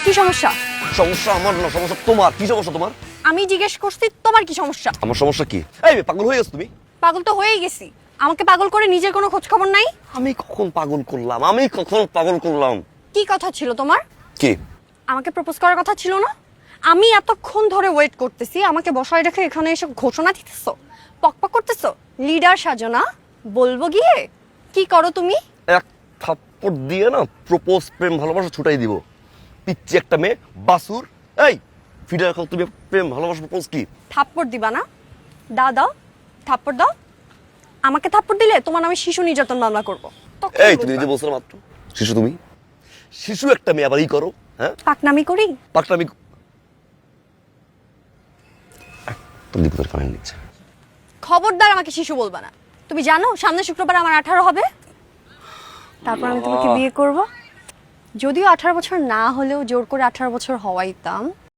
কি সমস্যা? সমস্যা আমার না, সমস্যা তোমার। কি সমস্যা তোমার? আমি জিজ্ঞেস করছি তোমার কি সমস্যা? আমার সমস্যা কি? এই মেয়ে, পাগল হয়ে গেছো তুমি? পাগল তো হয়েই গেছি। আমাকে পাগল করে নিজের কোনো খোঁজ খবর নাই। আমি কখন পাগল করলাম? আমি কখন পাগল করলাম? কি কথা ছিল তোমার? কি? আমাকে প্রপোজ করার কথা ছিল না? আমি এতক্ষণ ধরে ওয়েট করতেছি, আমাকে বসায় রেখে এখানে এসে ঘোষণা দিতেছো, পকপক করতেছো, লিডার সাজো না? বলবো গিয়ে কি করো তুমি? এক থাপ্পড় দিয়ে না প্রপোজ, প্রেম ভালোবাসা ছুটাই দিব। পিচ্ছি একটা মেয়ে, বাসুর। এই ফিরে রাখো তুমি। প্রেম ভালোবাসা প্রপোজ কি? থাপ্পড় দিবা না? দাও দাও, থাপ্পড় দাও। আমাকে থাপ্পড় দিলে তোমার নামে শিশু নির্যাতন মামলা করবো। তখন এই তুমি বুঝবা। নিজে বলছো না মাত্র শিশু। তুমি শিশু একটা মেয়ে, আবার ই করো। হ্যাঁ, পাকনামি করি? পাকনামি। তুমি দিকে কানে নিচ্ছে। খবরদার আমাকে শিশু বলবা না। তুমি জানো সামনে শুক্রবার আমার 18 হবে, তারপর আমি তোমাকে বিয়ে করব। যদিও 18 বছর না হলেও জোর করে 18 বছর হওয়াইতাম।